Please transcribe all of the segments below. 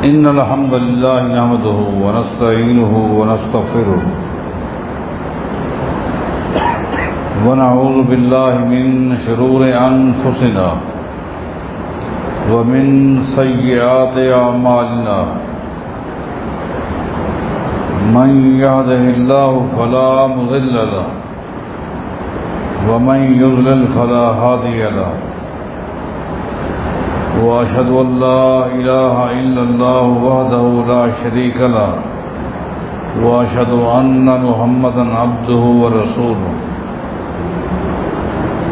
إن الحمد لله نحمده ونستعينه ونستغفره ونعوذ بالله من شرور أنفسنا ومن سيئات أعمالنا من يهده الله فلا مضل له ومن يضلل فلا هادي له وأشهد أن لا إله إلا الله وحده لا شريك له وأشهد أن محمدا عبده ورسوله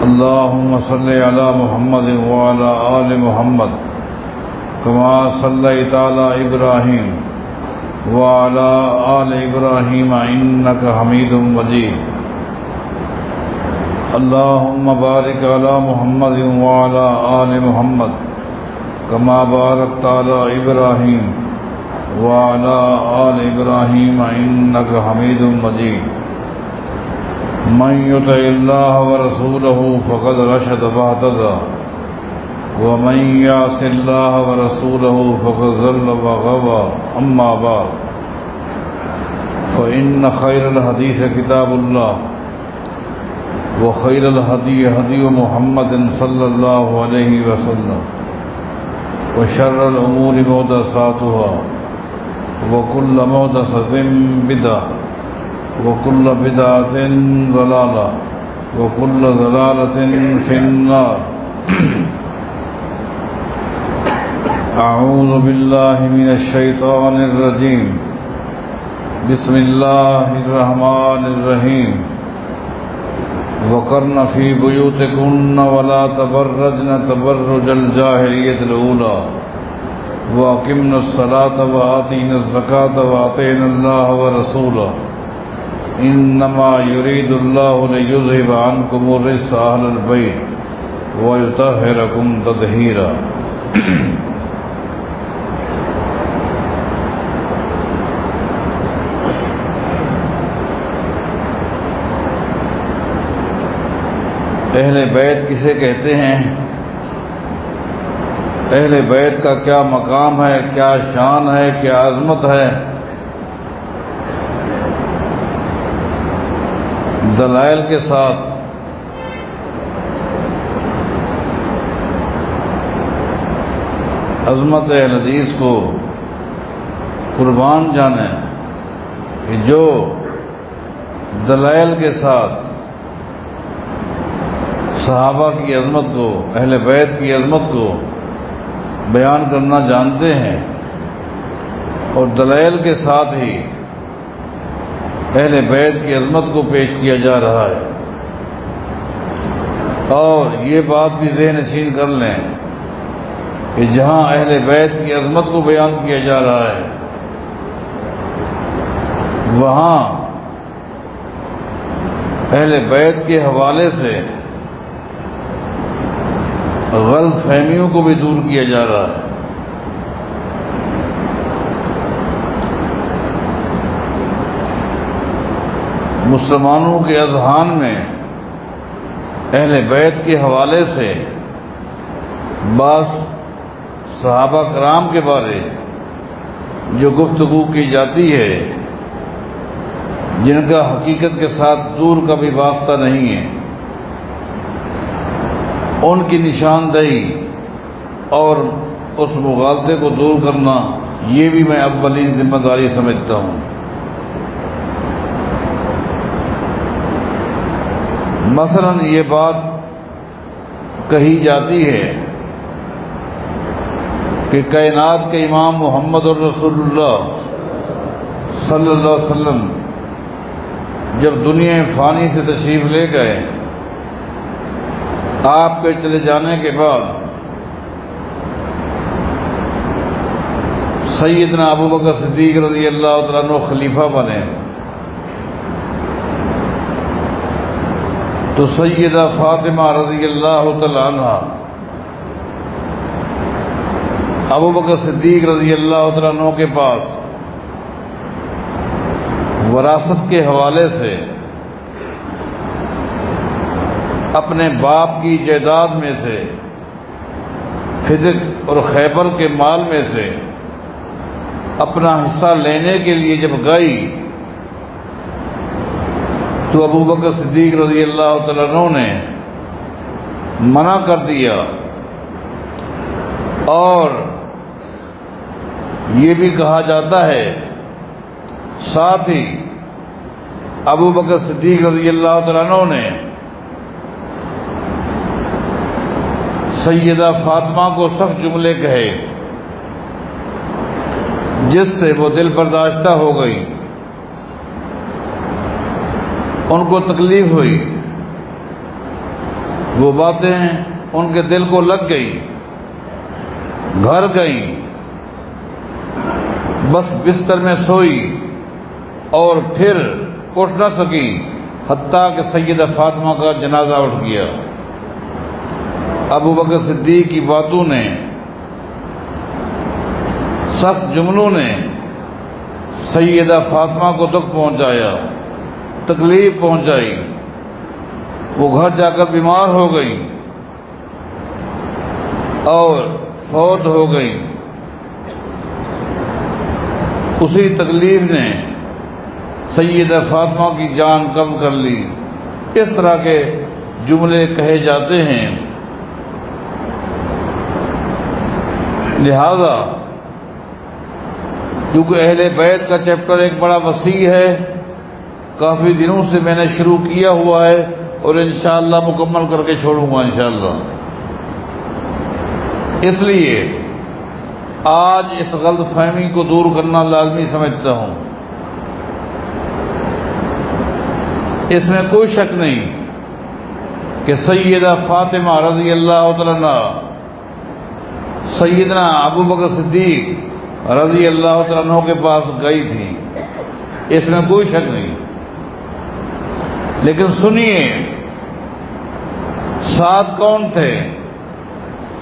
اللهم صل على محمد وعلى آل محمد كما صليت على إبراهيم وعلى آل إبراهيم إنك حميد مجيد اللهم بارك على محمد وعلى آل محمد كما باركت على إبراهيم وعلى آل إبراهيم إنك حميد مجيد من يطع الله ورسوله فقد رشد واهتدى ومن يعص الله ورسوله فقد ضل وغوى أما بعد فإن خير الحديث كتاب الله وخير الهدي هدي محمد صلى الله عليه وسلم وشر الأمور محدثاتها وكل محدثة بدعة وكل بدعة ضلالة وكل ضلالة في النار أعوذ بالله من الشيطان الرجيم بسم الله الرحمن الرحيم وقرن في بيوتكن ولا تبرجن تبرج الجاهلية الأولى وأقمنا الصلاة وآتينا الزكاة وأطعنا الله ورسوله إنما يريد الله ليذهب عنكم الرجس أهل البيت ويطهركم تطهيرا اہل بیت کسے کہتے ہیں؟ اہل بیت کا کیا مقام ہے، کیا شان ہے، کیا عظمت ہے؟ دلائل کے ساتھ عظمت اہل حدیث کو قربان جانیں کہ جو دلائل کے ساتھ صحابہ کی عظمت کو، اہل بیت کی عظمت کو بیان کرنا جانتے ہیں، اور دلائل کے ساتھ ہی اہل بیت کی عظمت کو پیش کیا جا رہا ہے۔ اور یہ بات بھی ذہن نشین کر لیں کہ جہاں اہل بیت کی عظمت کو بیان کیا جا رہا ہے وہاں اہل بیت کے حوالے سے غلط فہمیوں کو بھی دور کیا جا رہا ہے۔ مسلمانوں کے اذہان میں اہل بیت کے حوالے سے بعض صحابہ کرام کے بارے جو گفتگو کی جاتی ہے جن کا حقیقت کے ساتھ دور کا بھی واسطہ نہیں ہے، ان کی نشاندہی اور اس مغالطے کو دور کرنا یہ بھی میں اولین ذمہ داری سمجھتا ہوں۔ مثلا یہ بات کہی جاتی ہے کہ کائنات کے امام محمد الرسول اللہ صلی اللہ علیہ وسلم جب دنیا فانی سے تشریف لے گئے، آپ کے چلے جانے کے بعد سیدنا ابوبکر صدیق رضی اللہ تعالیٰ عنہ خلیفہ بنے، تو سیدہ فاطمہ رضی اللہ تعالیٰ عنہ ابوبکر صدیق رضی اللہ تعالیٰ عنہ کے پاس وراثت کے حوالے سے اپنے باپ کی جائیداد میں سے فدق اور خیبر کے مال میں سے اپنا حصہ لینے کے لیے جب گئی تو ابو بکر صدیق رضی اللہ تعالیٰ عنہ نے منع کر دیا، اور یہ بھی کہا جاتا ہے ساتھ ہی ابو بکر صدیق رضی اللہ تعالیٰ عنہ نے سیدہ فاطمہ کو سخت جملے کہے جس سے وہ دل برداشتہ ہو گئی، ان کو تکلیف ہوئی، وہ باتیں ان کے دل کو لگ گئی، گھر گئی، بس بستر میں سوئی اور پھر اٹھ نہ سکی حتیٰ کہ سیدہ فاطمہ کا جنازہ اٹھ گیا۔ ابو بکر صدیق کی باتوں نے، سخت جملوں نے سیدہ فاطمہ کو دکھ پہنچایا، تکلیف پہنچائی، وہ گھر جا کر بیمار ہو گئی اور فوت ہو گئی۔ اسی تکلیف نے سیدہ فاطمہ کی جان کم کر لی۔ اس طرح کے جملے کہے جاتے ہیں۔ لہذا کیونکہ اہل بیت کا چیپٹر ایک بڑا وسیع ہے، کافی دنوں سے میں نے شروع کیا ہوا ہے اور انشاءاللہ مکمل کر کے چھوڑوں گا انشاءاللہ۔ اس لیے آج اس غلط فہمی کو دور کرنا لازمی سمجھتا ہوں۔ اس میں کوئی شک نہیں کہ سیدہ فاطمہ رضی اللہ تعالیٰ عنہ سیدنا ابو بکر صدیق رضی اللہ تعالیٰ عنہ کے پاس گئی تھی، اس میں کوئی شک نہیں۔ لیکن سنیے ساتھ کون تھے؟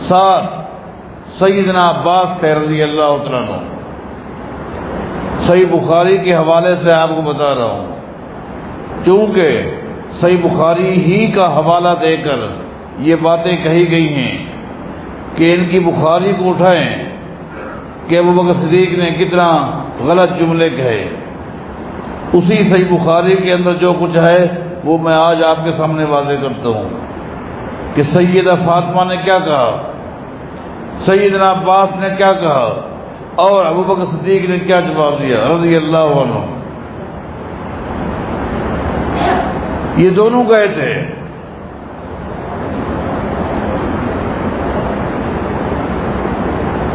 ساتھ سیدنا عباس تھے رضی اللہ تعالیٰ عنہ۔ صحیح بخاری کے حوالے سے آپ کو بتا رہا ہوں، چونکہ صحیح بخاری ہی کا حوالہ دے کر یہ باتیں کہی گئی ہیں کہ ان کی بخاری کو اٹھائیں کہ ابو بکر صدیق نے کتنا غلط جملے کہے۔ اسی صحیح بخاری کے اندر جو کچھ ہے وہ میں آج آپ کے سامنے واضح کرتا ہوں کہ سیدہ فاطمہ نے کیا کہا، سیدنا عباس نے کیا کہا، اور ابو بکر صدیق نے کیا جواب دیا رضی اللہ عنہ۔ یہ دونوں گئے تھے۔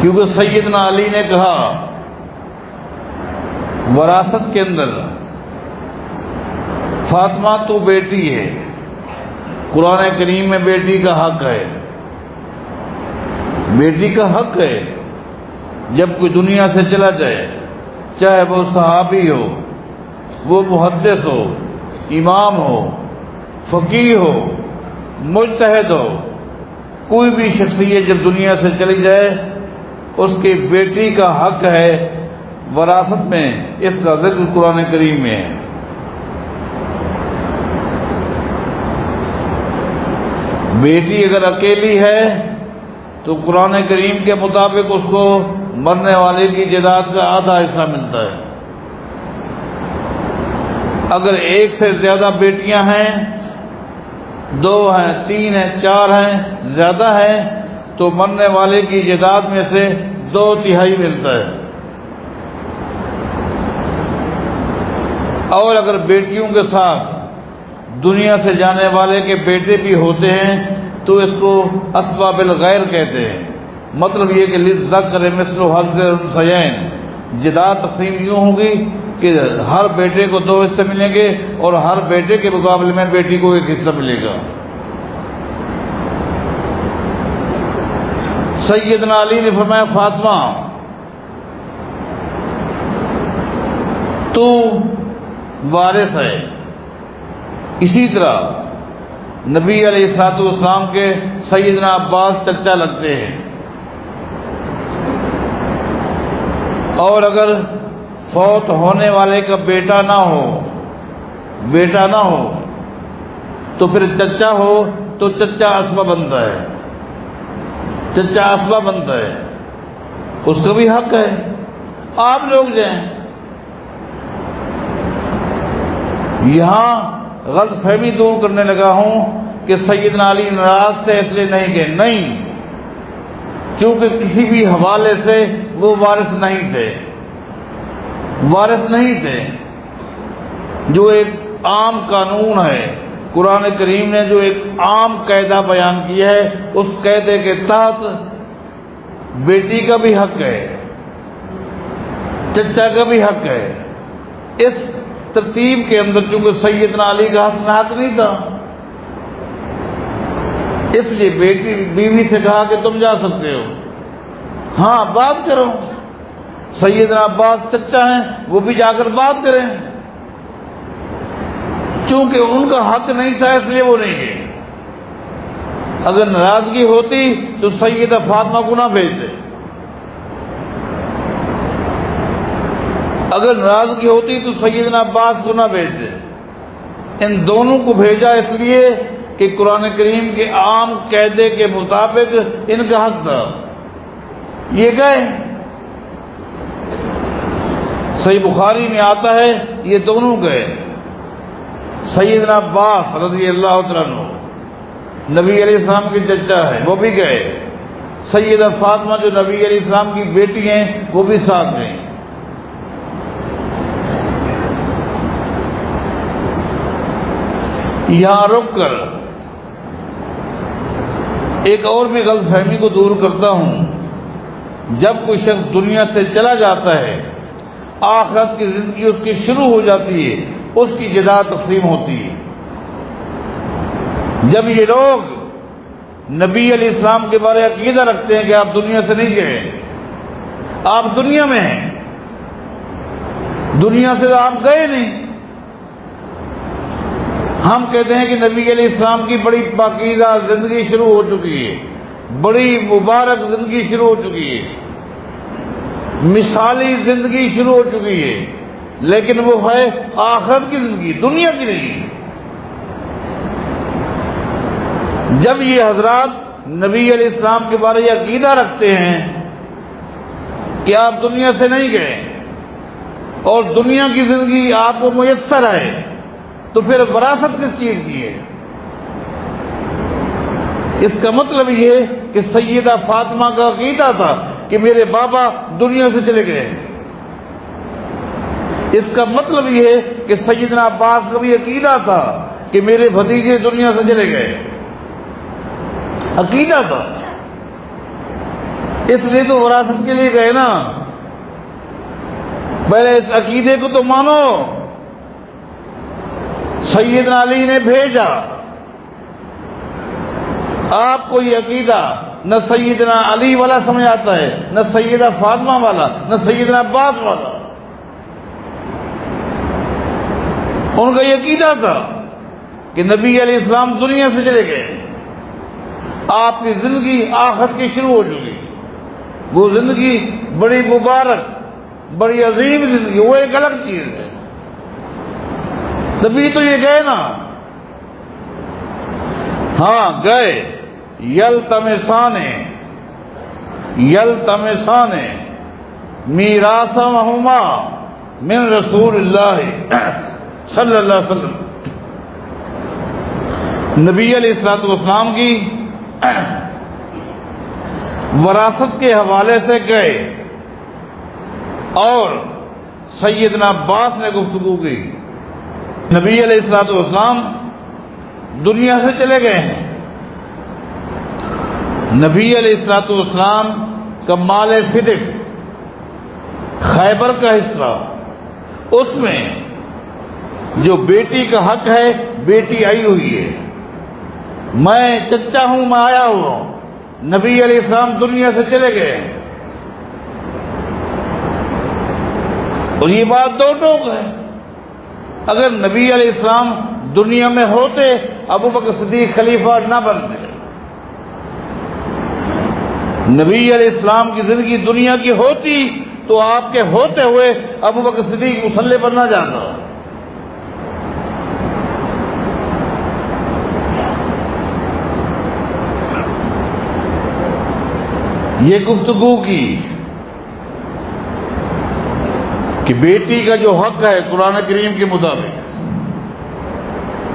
کیونکہ سیدنا علی نے کہا وراثت کے اندر فاطمہ تو بیٹی ہے، قرآن کریم میں بیٹی کا حق ہے، بیٹی کا حق ہے جب کوئی دنیا سے چلا جائے، چاہے وہ صحابی ہو، وہ محدث ہو، امام ہو، فقیہ ہو، مجتہد ہو، کوئی بھی شخصیت جب دنیا سے چلی جائے اس کی بیٹی کا حق ہے وراثت میں۔ اس کا ذکر قرآن کریم میں ہے۔ بیٹی اگر اکیلی ہے تو قرآن کریم کے مطابق اس کو مرنے والے کی جائیداد کا آدھا حصہ ملتا ہے۔ اگر ایک سے زیادہ بیٹیاں ہیں، 2 ہیں، 3 ہیں، 4 ہیں، زیادہ ہیں، تو مرنے والے کی جائیداد میں سے 2/3 ملتا ہے۔ اور اگر بیٹیوں کے ساتھ دنیا سے جانے والے کے بیٹے بھی ہوتے ہیں تو اس کو اسباب الغیر کہتے ہیں۔ مطلب یہ کہ للذکر مثل حظ الانثیین، جائیداد تقسیم یوں ہوگی کہ ہر بیٹے کو 2 حصے ملیں گے اور ہر بیٹے کے مقابلے میں بیٹی کو 1 حصہ ملے گا۔ سیدنا علی نے فرمایا فاطمہ تو وارث ہے۔ اسی طرح نبی علیہ الصلوۃ والسلام کے سیدنا عباس چچا لگتے ہیں، اور اگر فوت ہونے والے کا بیٹا نہ ہو تو پھر چچا ہو تو چچا اسبہ بنتا ہے، چچا اسبہ بنتا ہے، اس کا بھی حق ہے۔ آپ لوگ جائیں۔ یہاں غلط فہمی دور کرنے لگا ہوں کہ سیدنا علی ناراض تھے اس لیے نہیں گئے، نہیں، کیونکہ کسی بھی حوالے سے وہ وارث نہیں تھے، وارث نہیں تھے۔ جو ایک عام قانون ہے، قرآن کریم نے جو ایک عام قاعدہ بیان کیا ہے، اس قاعدے کے تحت بیٹی کا بھی حق ہے، چچا کا بھی حق ہے۔ اس ترتیب کے اندر چونکہ سیدنا علی کا حق نہیں تھا، اس لیے بیٹی بیوی سے کہا کہ تم جا سکتے ہو، ہاں بات کرو۔ سیدنا عباس چچا ہیں، وہ بھی جا کر بات کریں، چونکہ ان کا حق نہیں تھا اس لیے وہ نہیں گئے۔ اگر ناراضگی ہوتی تو سیدہ فاطمہ کو نہ بھیجتے، اگر ناراضگی ہوتی تو سیدنا عباس کو نہ بھیجتے۔ ان دونوں کو بھیجا اس لیے کہ قرآن کریم کے عام قاعدے کے مطابق ان کا حق تھا، یہ گئے۔ صحیح بخاری میں آتا ہے یہ دونوں گئے، سیدنا عباس رضی اللہ تعالیٰ عنہ نبی علیہ السلام کے چچا ہے، وہ بھی گئے، سیدہ فاطمہ جو نبی علیہ السلام کی بیٹی ہیں وہ بھی ساتھ گئیں۔ یہاں رک کر ایک اور بھی غلط فہمی کو دور کرتا ہوں۔ جب کوئی شخص دنیا سے چلا جاتا ہے، آخرت کی زندگی اس کی شروع ہو جاتی ہے، اس کی جزا تقسیم ہوتی ہے۔ جب یہ لوگ نبی علیہ السلام کے بارے عقیدہ رکھتے ہیں کہ آپ دنیا سے نہیں گئے، آپ دنیا میں ہیں، دنیا سے تو آپ گئے نہیں۔ ہم کہتے ہیں کہ نبی علیہ السلام کی بڑی پاکیزہ زندگی شروع ہو چکی ہے، بڑی مبارک زندگی شروع ہو چکی ہے، مثالی زندگی شروع ہو چکی ہے، لیکن وہ ہے آخرت کی زندگی، دنیا کی نہیں۔ جب یہ حضرات نبی علیہ السلام کے بارے میں عقیدہ رکھتے ہیں کہ آپ دنیا سے نہیں گئے اور دنیا کی زندگی آپ کو میسر ہے، تو پھر وراثت کس چیز کی ہے؟ اس کا مطلب یہ ہے کہ سیدہ فاطمہ کا عقیدہ تھا کہ میرے بابا دنیا سے چلے گئے۔ اس کا مطلب یہ ہے کہ سیدنا عباس کا بھی عقیدہ تھا کہ میرے بھتیجے دنیا سے چلے گئے، عقیدہ تھا، اس لیے تو وراثت کے لیے گئے نا۔ پہلے اس عقیدے کو تو مانو۔ سیدنا علی نے بھیجا، آپ کو یہ عقیدہ نہ سیدنا علی والا سمجھ آتا ہے، نہ سیدہ فاطمہ والا، نہ سیدنا عباس والا۔ ان کا یہ عقیدہ تھا کہ نبی علیہ السلام دنیا سے چلے گئے، آپ کی زندگی آخرت کی شروع ہو چکی، وہ زندگی بڑی مبارک، بڑی عظیم زندگی، وہ ایک الگ چیز ہے۔ تبھی تو یہ گئے نا۔ ہاں گئے، یلتمسان میراثہما من رسول اللہ صلی اللہ علیہ وسلم، نبی علیہ السلام کی وراثت کے حوالے سے گئے، اور سیدنا عباس نے گفتگو کی۔ نبی علیہ السلام دنیا سے چلے گئے ہیں، نبی علیہ السلام کا مال فدق، خیبر کا حصہ، اس میں جو بیٹی کا حق ہے، بیٹی آئی ہوئی ہے، میں چچا ہوں، میں آیا ہوا ہوں، نبی علیہ السلام دنیا سے چلے گئے، اور یہ بات دو ٹوک ہے۔ اگر نبی علیہ السلام دنیا میں ہوتے، ابو بکر صدیق خلیفہ نہ بنتے۔ نبی علیہ السلام کی زندگی دنیا کی ہوتی تو آپ کے ہوتے ہوئے ابو بکر صدیق مصلی پر نہ جاتا۔ یہ گفتگو کی، کہ بیٹی کا جو حق ہے قرآن کریم کے مطابق،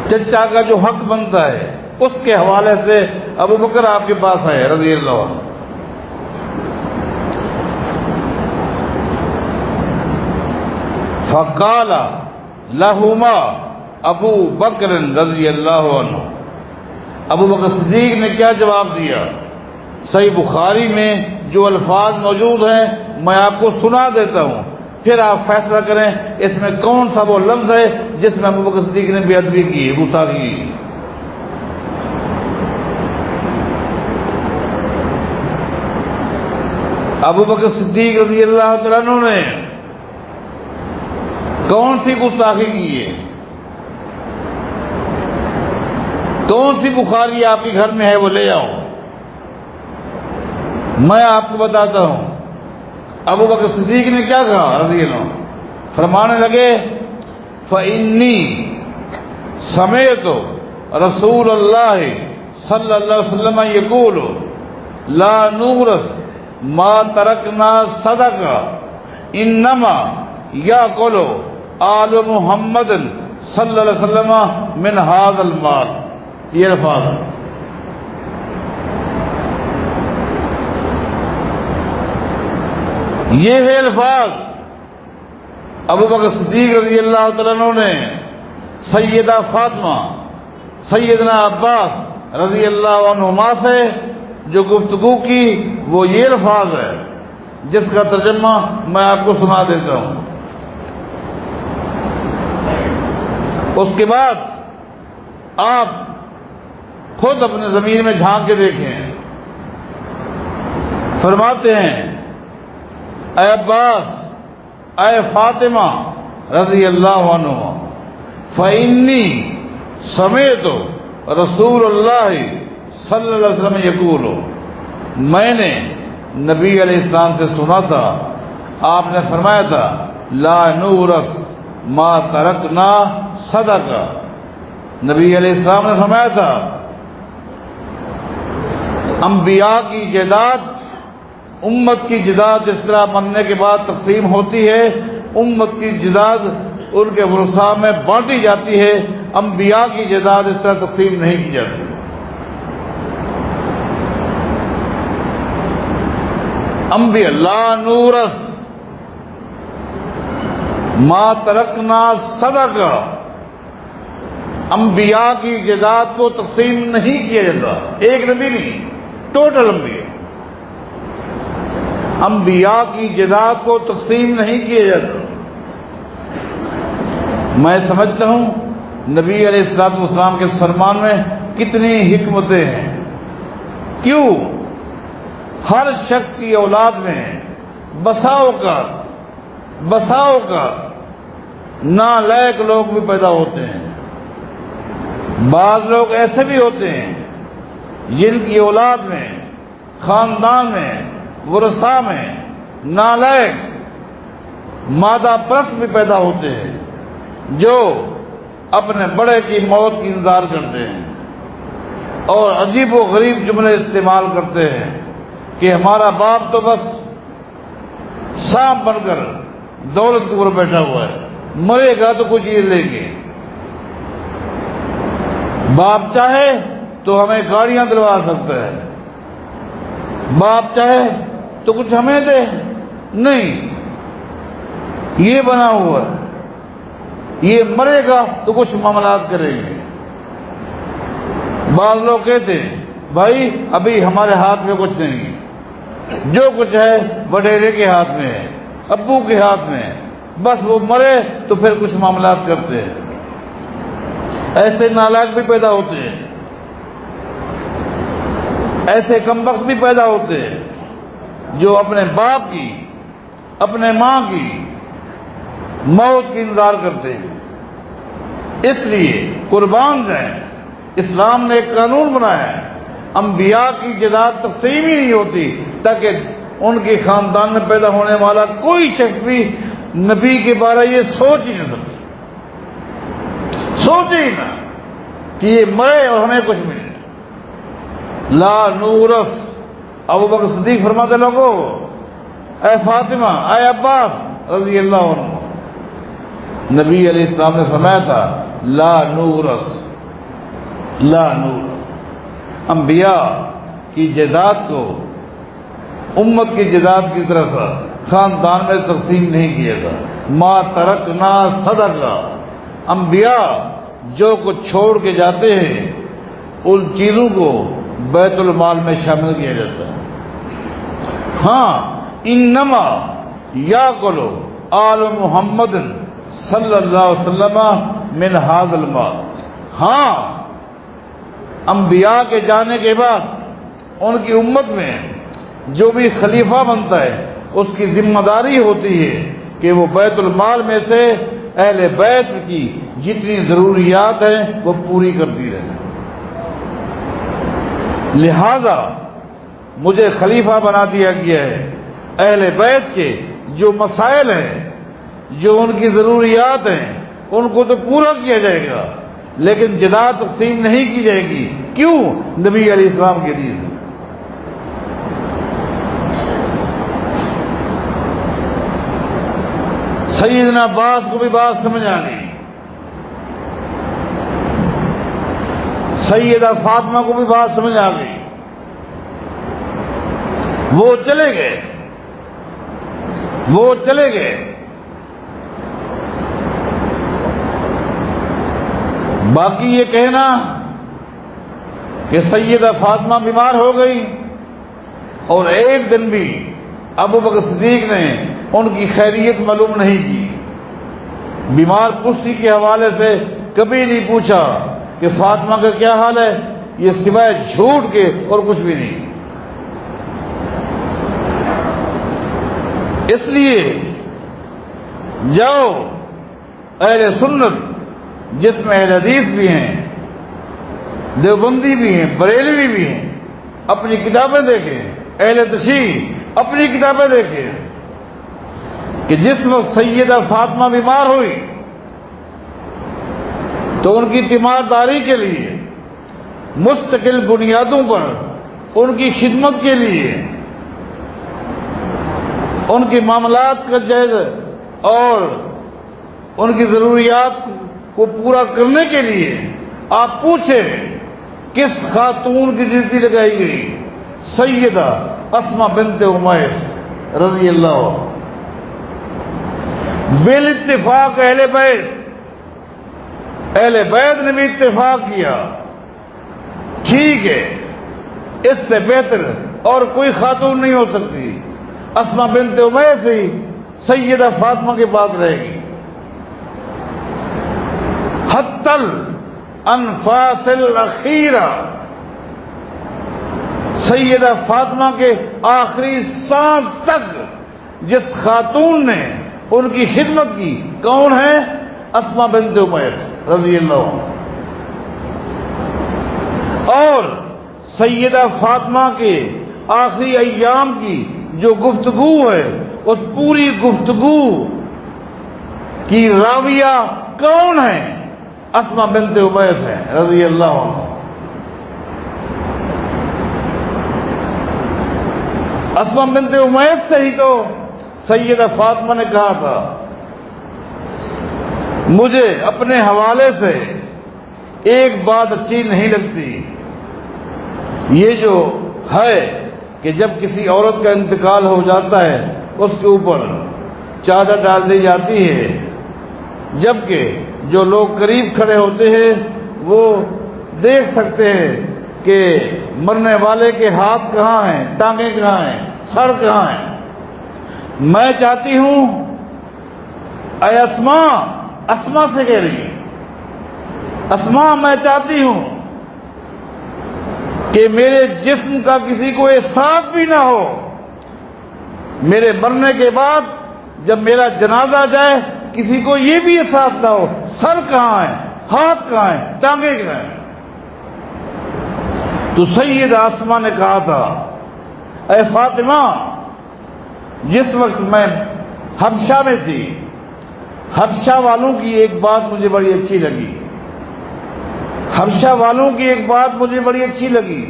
چچا کا جو حق بنتا ہے، اس کے حوالے سے ابو بکر آپ کے پاس آئے رضی اللہ عنہ۔ فقال لہما ابو بکر رضی اللہ عنہ، ابو بکر صدیق نے کیا جواب دیا؟ صحیح بخاری میں جو الفاظ موجود ہیں میں آپ کو سنا دیتا ہوں، پھر آپ فیصلہ کریں اس میں کون سا وہ لفظ ہے جس میں ابو بکر صدیق نے بے ادبی کی، گستاخی کی۔ ابو بکر صدیق رضی اللہ تعالیٰ عنہ نے کون سی گستاخی کی ہے؟ کون سی بخاری آپ کے گھر میں ہے وہ لے آؤ، میں آپ کو بتاتا ہوں۔ ابو بکر صدیق نے کیا کہا رضی اللہ عنہ؟ فرمانے لگے فَإِنِّي سَمِعْتُ رسول اللہ صلی اللہ علیہ وسلم يقول لا نورث ما ترکنا صدقہ انما یاکل آل محمد صلی اللہ علیہ وسلم من هذا المال۔ یہ الفاظ ہے۔ یہ ہے الفاظ ابو بکر صدیق رضی اللہ تعالیٰ عنہ نے سیدہ فاطمہ، سیدنا عباس رضی اللہ عنہما سے جو گفتگو کی، وہ یہ الفاظ ہے جس کا ترجمہ میں آپ کو سنا دیتا ہوں۔ اس کے بعد آپ خود اپنے ضمیر میں جھانک کے دیکھیں۔ فرماتے ہیں اے عباس، اے فاطمہ رضی اللہ عنہ، فإنی سمعت رسول اللہ صلی اللہ علیہ وسلم یقول، میں نے نبی علیہ السلام سے سنا تھا، آپ نے فرمایا تھا لا نورث ما ترکنا صدقہ۔ نبی علیہ السلام نے فرمایا تھا انبیاء کی جائیداد، امت کی جائیداد جس طرح مرنے کے بعد تقسیم ہوتی ہے، امت کی جائیداد ان کے ورثاء میں بانٹی جاتی ہے، انبیاء کی جائیداد اس طرح تقسیم نہیں کی جاتی۔ انبیاء لا نورث ما ترکنا صدقہ، انبیاء کی جائیداد کو تقسیم نہیں کیا جاتا، ایک نبی نہیں، ٹوٹل انبیاء کی جائیداد کو تقسیم نہیں کیا جاتا۔ میں سمجھتا ہوں نبی علیہ الصلوۃ والسلام کے فرمان میں کتنی حکمتیں ہیں۔ کیوں؟ ہر شخص کی اولاد میں بسا اوقات نالائق لوگ بھی پیدا ہوتے ہیں۔ بعض لوگ ایسے بھی ہوتے ہیں جن کی اولاد میں، خاندان میں، ورثاء میں نالائق مادہ پرست بھی پیدا ہوتے ہیں جو اپنے بڑے کی موت کی انتظار کرتے ہیں اور عجیب و غریب جملے استعمال کرتے ہیں کہ ہمارا باپ تو بس سانپ بن کر دولت کے اوپر بیٹھا ہوا ہے، مرے گا تو کچھ چیز لیں گے۔ باپ چاہے تو ہمیں گاڑیاں دلوا سکتا ہے، باپ چاہے تو کچھ ہمیں دے، نہیں، یہ بنا ہوا ہے، یہ مرے گا تو کچھ معاملات کریں گے۔ بعض لوگ کہتے ہیں بھائی ابھی ہمارے ہاتھ میں کچھ نہیں ہے، جو کچھ ہے وڈیرے کے ہاتھ میں ہے، ابو کے ہاتھ میں ہے، بس وہ مرے تو پھر کچھ معاملات کرتے ہیں۔ ایسے نالائق بھی پیدا ہوتے ہیں، ایسے کمبخت بھی پیدا ہوتے ہیں جو اپنے باپ کی، اپنے ماں کی موت کی انتظار کرتے ہیں۔ اس لیے قربان جائیں، اسلام نے ایک قانون بنایا ہے، انبیاء کی جائیداد تقسیم ہی نہیں ہوتی تاکہ ان کے خاندان میں پیدا ہونے والا کوئی شخص بھی نبی کے بارے یہ سوچ ہی نہیں سکتا، سوچے ہی نہ کہ یہ مرے اور ہمیں کچھ ملے۔ لا نورث، ابو بکر صدیق فرماتے لوگوں، اے فاطمہ، اے عباس رضی اللہ عنہ، نبی علیہ السلام نے فرمایا تھا لا نورث، لا نور، انبیاء کی جائیداد کو امت کی جائیداد کی طرح سے خاندان میں تقسیم نہیں کیا گا۔ ما ترکنا صدقہ، انبیاء جو کچھ چھوڑ کے جاتے ہیں ان چیزوں کو بیت المال میں شامل کیا جاتا ہے۔ ہاں انما یاکل آل محمد صلی اللہ علیہ وسلم من ھذا المال، ہاں انبیاء کے جانے کے بعد ان کی امت میں جو بھی خلیفہ بنتا ہے اس کی ذمہ داری ہوتی ہے کہ وہ بیت المال میں سے اہل بیت کی جتنی ضروریات ہیں وہ پوری کرتی رہے۔ لہذا مجھے خلیفہ بنا دیا گیا ہے، اہل بیت کے جو مسائل ہیں، جو ان کی ضروریات ہیں، ان کو تو پورا کیا جائے گا، لیکن جائیداد تقسیم نہیں کی جائے گی۔ کیوں؟ نبی علیہ السلام کے حدیث ہے۔ سیدنا عباس کو بھی بات سمجھ آ گئی، سیدہ فاطمہ کو بھی بات سمجھ آ گئی، وہ چلے گئے، وہ چلے گئے۔ باقی یہ کہنا کہ سیدہ فاطمہ بیمار ہو گئی اور ایک دن بھی ابو بکر صدیق نے ان کی خیریت معلوم نہیں کی، بیمار پشتی کے حوالے سے کبھی نہیں پوچھا کہ فاطمہ کا کیا حال ہے، یہ سوائے جھوٹ کے اور کچھ بھی نہیں۔ اس لیے جاؤ اہل سنت جس میں اہل حدیث بھی ہیں، دیوبندی بھی ہیں، بریلوی بھی ہیں، اپنی کتابیں دیکھیں، اہل تشیع اپنی کتابیں دیکھیں کہ جس وقت سیدہ فاطمہ بیمار ہوئی تو ان کی تیمارداری کے لیے مستقل بنیادوں پر ان کی خدمت کے لیے ان کے معاملات کا جائزہ اور ان کی ضروریات کو پورا کرنے کے لیے آپ پوچھیں کس خاتون کی ڈیوٹی لگائی گئی؟ سیدہ اسماء بنت امیس رضی اللہ عنہ۔ بالاتفاق اہل بیت نے بھی اتفاق کیا، ٹھیک ہے اس سے بہتر اور کوئی خاتون نہیں ہو سکتی، اسماء بنت امیس ہی سیدہ فاطمہ کے پاس رہے گی۔ حتی الانفاس الاخیرہ، سیدہ فاطمہ کے آخری سانس تک جس خاتون نے ان کی خدمت کی کون ہے؟ اسماء بنت امیس رضی اللہ عنہ۔ اور سیدہ فاطمہ کے آخری ایام کی جو گفتگو ہے اس پوری گفتگو کی راویہ کون ہے؟ اسماء بنت امیس ہے رضی اللہ عنہ۔ اسماء بنت امیس سے ہی تو سیدہ فاطمہ نے کہا تھا مجھے اپنے حوالے سے ایک بات اچھی نہیں لگتی، یہ جو ہے کہ جب کسی عورت کا انتقال ہو جاتا ہے اس کے اوپر چادر ڈال دی جاتی ہے، جبکہ جو لوگ قریب کھڑے ہوتے ہیں وہ دیکھ سکتے ہیں کہ مرنے والے کے ہاتھ کہاں ہیں، ٹانگیں کہاں ہیں، سر کہاں ہیں۔ میں چاہتی ہوں اے اسماء، اسماء سے کہہ رہی ہے، اسماء میں چاہتی ہوں کہ میرے جسم کا کسی کو احساس بھی نہ ہو، میرے مرنے کے بعد جب میرا جنازہ جائے کسی کو یہ بھی احساس نہ ہو سر کہاں ہے، ہاتھ کہاں ہے، ٹانگیں کہاں ہیں۔ تو سیدہ اسماء نے کہا تھا اے فاطمہ، جس وقت میں حبشہ میں تھی، حبشہ والوں کی ایک بات مجھے بڑی اچھی لگی، حبشہ والوں کی ایک بات مجھے بڑی اچھی لگی۔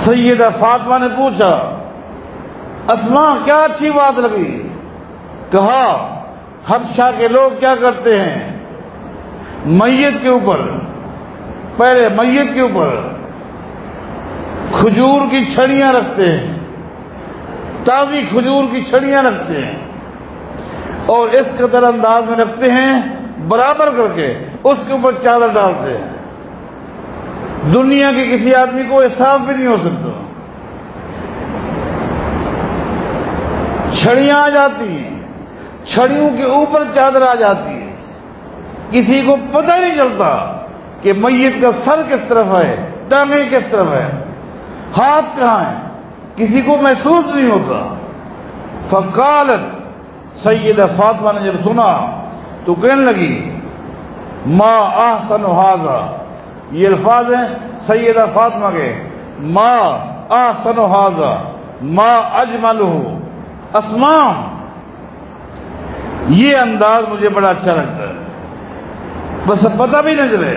سیدہ فاطمہ نے پوچھا اسماء کیا اچھی بات لگی؟ کہا حبشہ کے لوگ کیا کرتے ہیں، میت کے اوپر، پہلے میت کے اوپر کھجور کی چھڑیاں رکھتے ہیں، تازی کھجور کی چھڑیاں رکھتے ہیں، اور اس قدر انداز میں رکھتے ہیں برابر کر کے، اس کے اوپر چادر ڈالتے ہیں۔ دنیا کے کسی آدمی کو احساس بھی نہیں ہو سکتا۔ چھڑیاں آ جاتی ہیں، چھڑیوں کے اوپر چادر آ جاتی ہے، کسی کو پتہ نہیں چلتا کہ میت کا سر کس طرف ہے، ٹانگیں کس طرف ہے، ہاتھ کہاں ہے، کسی کو محسوس نہیں ہوتا۔ فقالت، سیدہ فاطمہ نے جب سنا تو کہنے لگی ما احسن ھذا، یہ الفاظ ہیں سیدہ فاطمہ کے، ما احسن ھذا ما اجملہ، اسماء یہ انداز مجھے بڑا اچھا لگتا ہے، بس پتہ بھی نہ چلے،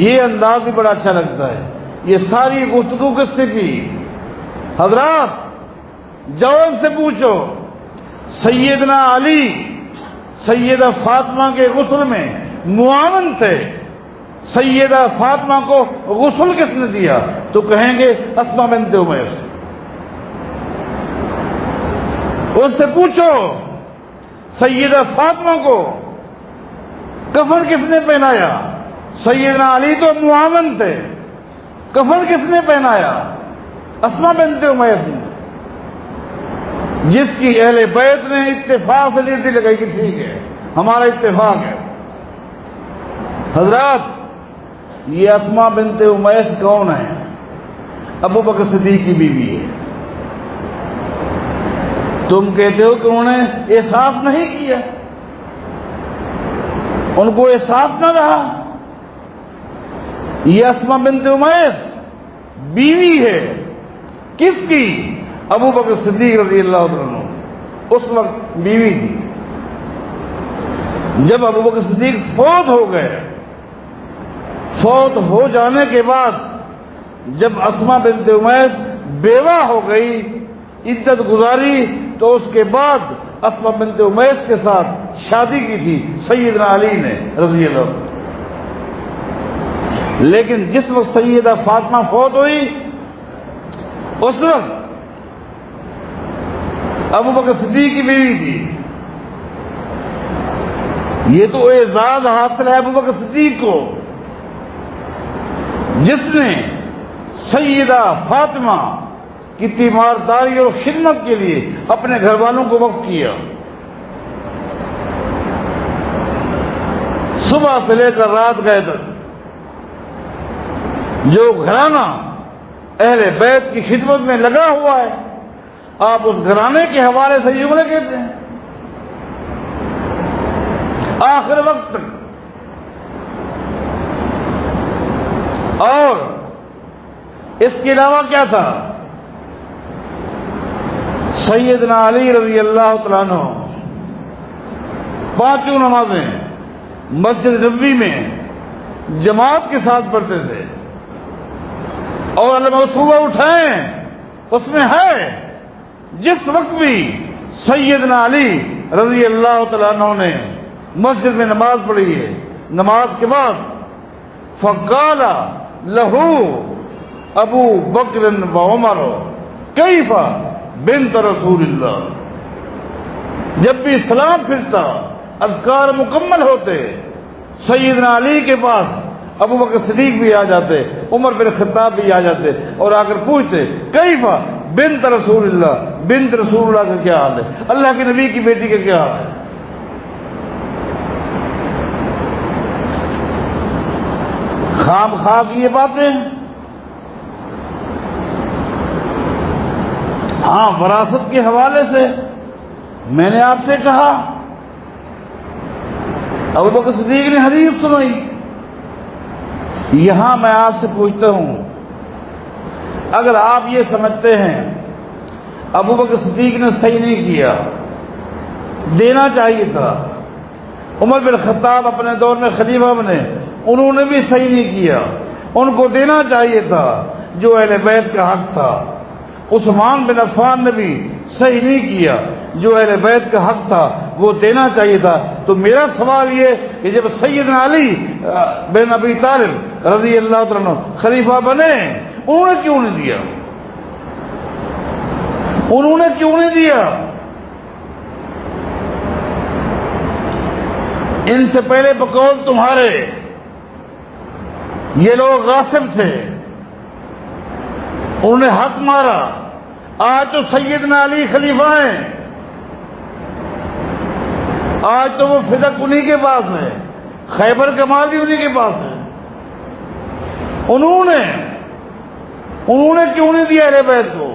یہ انداز بھی بڑا اچھا لگتا ہے۔ یہ ساری گفتگو کس سے کی؟ حضرات جاؤ ان سے پوچھو، سیدنا علی سیدہ فاطمہ کے غسل میں معاون تھے، سیدہ فاطمہ کو غسل کس نے دیا؟ تو کہیں گے اسماء بنت امیس۔ ان سے پوچھو سیدہ فاطمہ کو کفن کس نے پہنایا؟ سیدنا علی تو معاون تھے، کفن کس نے پہنایا؟ اسماء بنت امیس نے، جس کی اہل بیت نے اتفاق سے ڈیوٹی لگائی کہ ٹھیک ہے ہمارا اتفاق ہے۔ حضرات یہ اسماء بنت امیس کون ہے؟ ابو بکر صدیق کی بیوی ہے۔ تم کہتے ہو کہ انہوں نے احساس نہیں کیا، ان کو احساس نہ رہا۔ یہ اسماء بنت امیس بیوی ہے کس کی؟ ابو بکر صدیق رضی اللہ عنہ، اس وقت بیوی تھی۔ جب ابو بکر صدیق فوت ہو گئے، فوت ہو جانے کے بعد جب اسماء بنت امیس بیوہ ہو گئی، عدت گزاری، تو اس کے بعد اسماء بنت امیس کے ساتھ شادی کی تھی سیدنا علی نے رضی اللہ عنہ۔ لیکن جس وقت سیدہ فاطمہ فوت ہوئی، اس وقت ابو بکر صدیق کی بیوی تھی۔ یہ تو اعزاز حاصل ہے ابو بکر صدیق کو، جس نے سیدہ فاطمہ کی تیمارداری اور خدمت کے لیے اپنے گھر والوں کو وقف کیا۔ صبح سے لے کر رات گئے تک جو گھرانہ اہل بیت کی خدمت میں لگا ہوا ہے، آپ اس گھرانے کے حوالے سے جملے کہتے ہیں آخر وقت تک۔ اور اس کے علاوہ کیا تھا؟ سیدنا علی رضی اللہ تعالیٰ عنہ پانچوں نمازیں مسجد نبوی میں جماعت کے ساتھ پڑھتے تھے، اور علماء صبح اٹھائیں اس میں ہے جس وقت بھی سیدنا علی رضی اللہ تعالیٰ عنہ نے مسجد میں نماز پڑھی ہے، نماز کے بعد فقال لہو ابو بکر و عمر کیف بنت رسول اللہ، جب بھی سلام پھرتا، اذکار مکمل ہوتے، سیدنا علی کے پاس ابو بکر صدیق بھی آ جاتے، عمر بن خطاب بھی آ جاتے، اور آ کر پوچھتے کیف بنت رسول اللہ، بنت رسول اللہ کا کیا حال ہے، اللہ کے نبی کی بیٹی کا کیا حال ہے۔ خام خواہ کی یہ باتیں۔ ہاں، وراثت کے حوالے سے میں نے آپ سے کہا، ابو بکر صدیق نے حدیث سنائی۔ یہاں میں آپ سے پوچھتا ہوں، اگر آپ یہ سمجھتے ہیں ابو بکر صدیق نے صحیح نہیں کیا، دینا چاہیے تھا، عمر بن خطاب اپنے دور میں خلیفہ بنے، انہوں نے بھی صحیح نہیں کیا، ان کو دینا چاہیے تھا جو اہل بیت کا حق تھا، عثمان بن عفان نے بھی صحیح نہیں کیا، جو اہل بیت کا حق تھا وہ دینا چاہیے تھا۔ تو میرا سوال یہ کہ جب سیدنا علی بن ابی طالب رضی اللہ تعالیٰ عنہ خلیفہ بنے، انہوں نے کیوں نہیں دیا؟ انہوں نے کیوں نہیں دیا؟ ان سے پہلے بقول تمہارے یہ لوگ غاصب تھے، انہوں نے حق مارا۔ آج تو سیدنا علی خلیفہ ہیں، آج تو وہ فدق انہی کے پاس ہے، خیبر کمال بھی انہی کے پاس ہے۔ انہوں نے کیوں نہیں دیا اہل بیت کو؟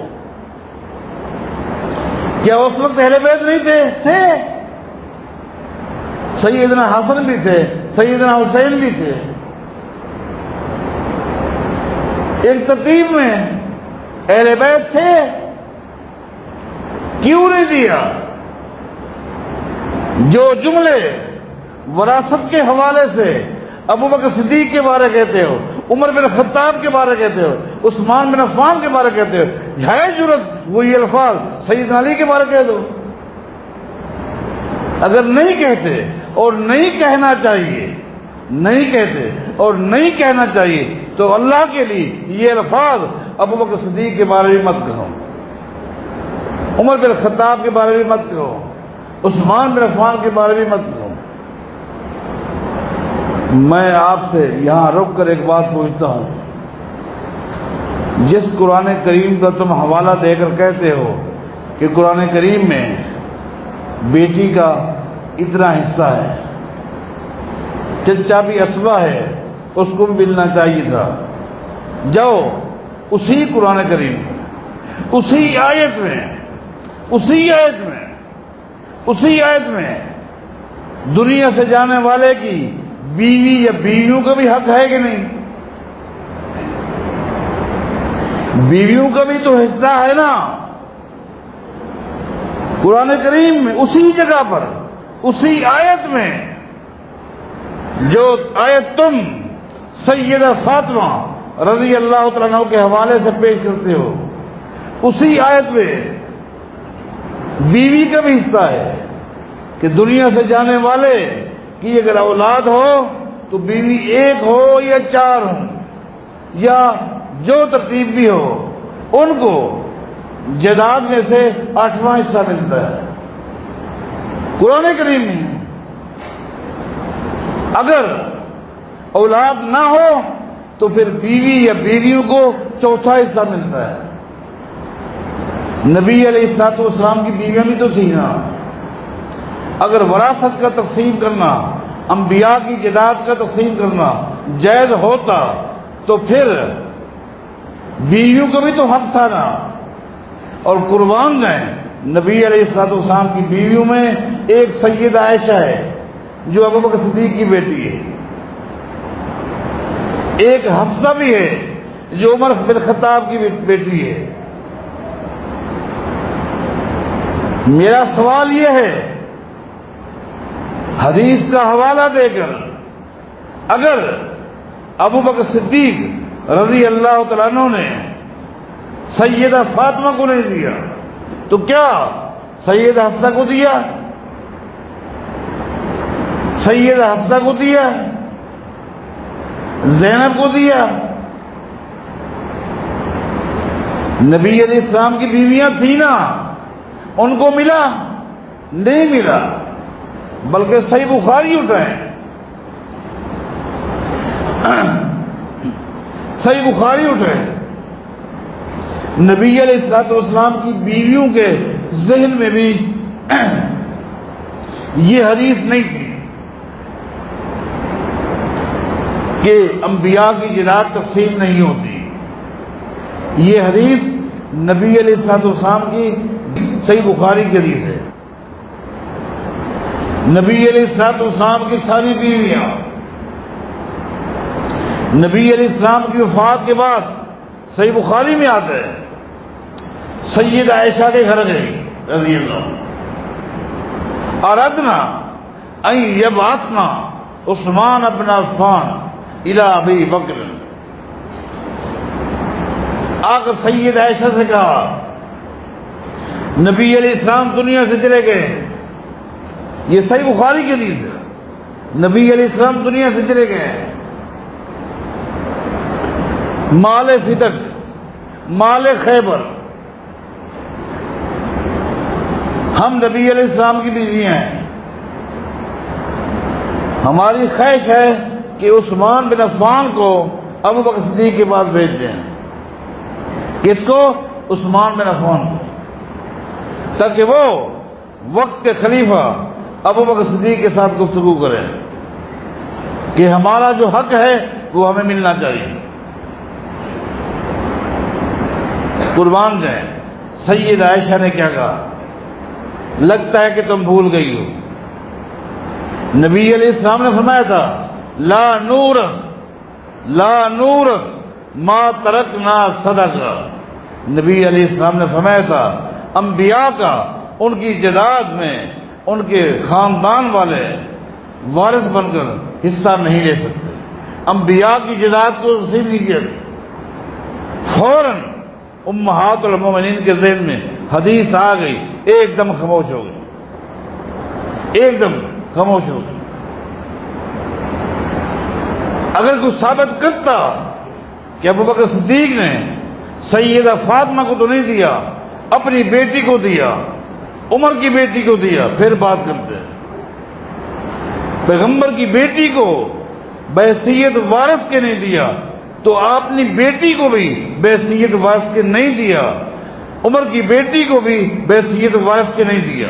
کیا اس وقت اہل بیت نہیں تھے؟ سیدنا حسن بھی تھے، سیدنا حسین بھی تھے۔ ایک ترتیب میں اہل بیت تھے، کیوں نہیں دیا؟ جو جملے وراثت کے حوالے سے ابو بکر صدیق کے بارے کہتے ہو، عمر بن خطاب کے بارے کہتے ہو، عثمان بن عفان کے بارے کہتے ہو، ہے جرت وہی الفاظ سیدنا علی کے بارے کہہ دو؟ اگر نہیں کہتے اور نہیں کہنا چاہیے، نہیں کہتے اور نہیں کہنا چاہیے تو اللہ کے لیے یہ الفاظ ابو بکر صدیق کے بارے میں مت کہو، عمر بن خطاب کے بارے میں مت کہو، عثمان بن عفان کے بارے میں مت کہو۔ میں آپ سے یہاں رک کر ایک بات پوچھتا ہوں، جس قرآن کریم کا تم حوالہ دے کر کہتے ہو کہ قرآن کریم میں بیٹی کا اتنا حصہ ہے، چچا بھی اسبہ ہے، اس کو بھی ملنا چاہیے تھا، جاؤ اسی قرآن کریم اسی آیت میں دنیا سے جانے والے کی بیوی یا بیویوں کا بھی حق ہے کہ نہیں؟ بیویوں کا بھی تو حصہ ہے نا قرآن کریم میں، اسی جگہ پر، اسی آیت میں، جو آیت تم سیدہ فاطمہ رضی اللہ تعالیٰ عنہ کے حوالے سے پیش کرتے ہو، اسی آیت میں بیوی کا بھی حصہ ہے کہ دنیا سے جانے والے کی اگر اولاد ہو تو بیوی ایک ہو یا چار ہو یا جو ترتیب بھی ہو، ان کو جائیداد میں سے 8واں حصہ ملتا ہے قرآن کریم میں۔ اگر اولاد نہ ہو تو پھر بیوی یا بیویوں کو 4تھا حصہ ملتا ہے۔ نبی علیہ الصلوۃ والسلام کی بیویاں بھی تو تھیں نا۔ اگر وراثت کا تقسیم کرنا، انبیاء کی جائیداد کا تقسیم کرنا جائز ہوتا تو پھر بیویوں کو بھی تو حق تھا نا۔ اور قربان جائیں، نبی علیہ الصلوۃ والسلام کی بیویوں میں ایک سیدہ عائشہ ہے جو ابو بکر صدیق کی بیٹی ہے، ایک حفصہ بھی ہے جو عمر بن خطاب کی بیٹی ہے۔ میرا سوال یہ ہے، حدیث کا حوالہ دے کر اگر ابو بکر صدیق رضی اللہ تعالیٰ عنہ نے سیدہ فاطمہ کو نہیں دیا تو کیا سیدہ حفصہ کو دیا؟ سیدہ حفصہ کو دیا؟ زینب کو دیا؟ نبی علیہ السلام کی بیویاں تھیں نا، ان کو ملا؟ نہیں ملا، بلکہ صحیح بخاری اٹھائیں، صحیح بخاری اٹھائیں، نبی علیہ الصلوۃ والسلام کی بیویوں کے ذہن میں بھی یہ حدیث نہیں تھی کہ انبیاء کی جائیداد تقسیم نہیں ہوتی۔ یہ حدیث نبی علیہ الصلوۃ والسلام کی صحیح بخاری کی حدیث ہے۔ نبی علیہ الصلوۃ والسلام کی ساری بیویاں نبی علیہ السلام کی وفات کے بعد، صحیح بخاری میں آتا ہے، سیدہ عائشہ کے گھر گئی رضی اللہ، اردنا ان یبعثنا عثمان بن عفان الی ابی بکر، آ کر سیدہ عائشہ سے کہا نبی علیہ السلام دنیا سے چلے گئے، یہ صحیح بخاری کی حدیث ہے، نبی علیہ السلام دنیا سے چلے گئے، مال فتق، مال خیبر، ہم نبی علیہ السلام کی بیویاں ہیں، ہماری خواہش ہے کہ عثمان بن عفان کو ابو بکر صدیق کے پاس بھیج دیں۔ کس کو؟ عثمان بن عفان کو، تاکہ وہ وقت کے خلیفہ ابو بکر صدیق کے ساتھ گفتگو کریں کہ ہمارا جو حق ہے وہ ہمیں ملنا چاہیے۔ قربان جائیں، سید عائشہ نے کیا کہا؟ لگتا ہے کہ تم بھول گئی ہو، نبی علیہ السلام نے فرمایا تھا لا نورث ما ترکنا صدقہ، نبی علیہ السلام نے فرمایا تھا انبیاء کا ان کی جائیداد میں ان کے خاندان والے وارث بن کر حصہ نہیں لے سکتے، انبیاء کی جائیداد کو رسید نہیں کیا۔ فوراً امہات المومنین کے ذہن میں حدیث آ گئی، ایک دم خاموش ہو گئی، ایک دم خاموش ہو گئی۔ اگر کوئی ثابت کرتا کہ ابو بکر صدیق نے سیدہ فاطمہ کو تو نہیں دیا، اپنی بیٹی کو دیا، عمر کی بیٹی کو دیا، پھر بات کرتے ہیں۔ پیغمبر کی بیٹی کو بحیثیت وارث کے نہیں دیا تو آپ اپنی بیٹی کو بھی بحیثیت وارث کے نہیں دیا، عمر کی بیٹی کو بھی بحیثیت وارث کے نہیں دیا،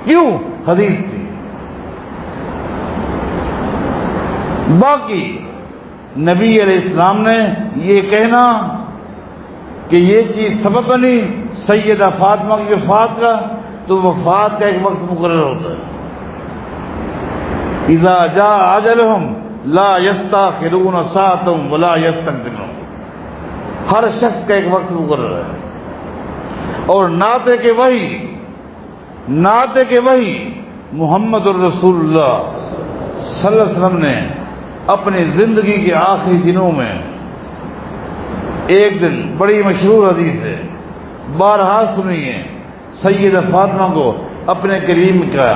کیوں؟ حدیث تھی۔ باقی نبی علیہ السلام نے یہ کہنا کہ یہ چیز سبب بنی سیدہ فاطمہ کی وفات کا، تو وفات کا ایک وقت مقرر ہوتا ہے، اذا جاء اجلهم لا یستاخرون ساعۃ ولا یستقدمون، ہر شخص کا ایک وقت مقرر ہے۔ اور نعت کہ وہی محمد الرسول اللہ صلی اللہ علیہ وسلم نے اپنی زندگی کے آخری دنوں میں ایک دن، بڑی مشہور حدیث ہے، بارہا سنیے، سیدہ فاطمہ کو اپنے قریب کیا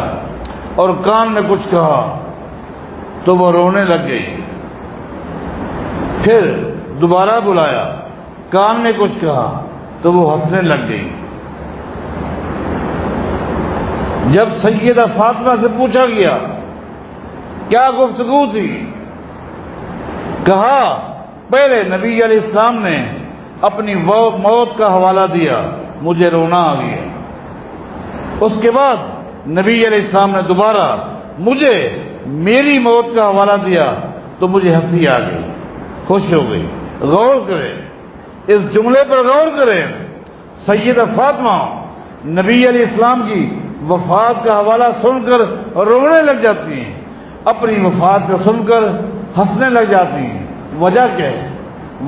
اور کان میں کچھ کہا تو وہ رونے لگ گئی، پھر دوبارہ بلایا، کان میں کچھ کہا تو وہ ہنسنے لگ گئی۔ جب سیدہ فاطمہ سے پوچھا گیا کیا گفتگو تھی، کہا پہلے نبی علیہ السلام نے اپنی موت کا حوالہ دیا، مجھے رونا آ گیا، اس کے بعد نبی علیہ السلام نے دوبارہ مجھے میری موت کا حوالہ دیا تو مجھے ہنسی آ گئی، خوش ہو گئی۔ غور کریں، اس جملے پر غور کریں، سیدہ فاطمہ نبی علیہ السلام کی وفات کا حوالہ سن کر رونے لگ جاتی ہیں، اپنی وفات کا سن کر ہنسنے لگ جاتی ہیں۔ وجہ کیا ہے؟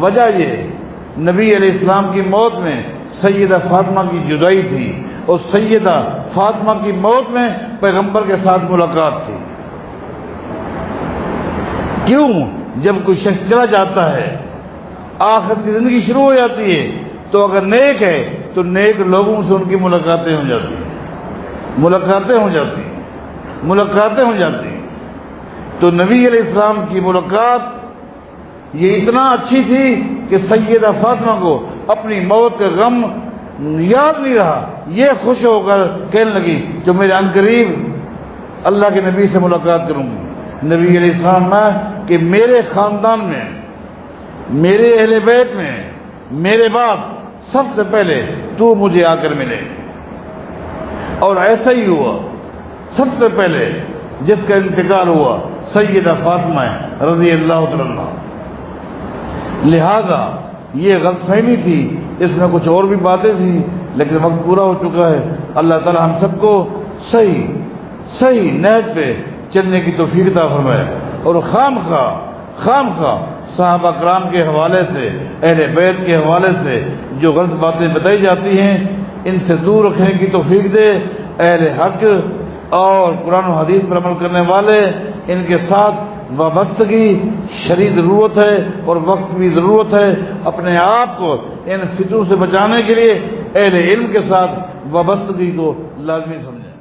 وجہ یہ نبی علیہ السلام کی موت میں سیدہ فاطمہ کی جدائی تھی، اور سیدہ فاطمہ کی موت میں پیغمبر کے ساتھ ملاقات تھی۔ کیوں؟ جب کوئی شخص چلا جاتا ہے، آخرت کی زندگی شروع ہو جاتی ہے، تو اگر نیک ہے تو نیک لوگوں سے ان کی ملاقاتیں ہو جاتی ہیں، ملاقاتیں ہو جاتی ہیں۔ تو نبی علیہ السلام کی ملاقات یہ اتنا اچھی تھی کہ سیدہ فاطمہ کو اپنی موت کا غم یاد نہیں رہا، یہ خوش ہو کر کہنے لگی جو میرے عنقریب اللہ کے نبی سے ملاقات کروں گی۔ نبی علیہ السلام نے کہ میرے خاندان میں، میرے اہل بیت میں، میرے بعد سب سے پہلے تو مجھے آ کر ملے، اور ایسا ہی ہوا۔ سب سے پہلے جس کا انتقال ہوا سیدہ فاطمہ رضی اللہ تعالیٰ عنہا۔ لہذا یہ غلط فہمی تھی، اس میں کچھ اور بھی باتیں تھیں، لیکن وقت پورا ہو چکا ہے۔ اللہ تعالیٰ ہم سب کو صحیح نہج پہ چلنے کی توفیق عطا فرمائے، اور خام خواہ صحابہ کرام کے حوالے سے، اہل بیت کے حوالے سے جو غلط باتیں بتائی جاتی ہیں ان سے دور رکھنے کی توفیق دے۔ اہل حق اور قرآن و حدیث پر عمل کرنے والے، ان کے ساتھ وابستگی شدید ضرورت ہے اور وقت بھی ضرورت ہے۔ اپنے آپ کو ان فتنوں سے بچانے کے لیے اہل علم کے ساتھ وابستگی کو لازمی سمجھیں۔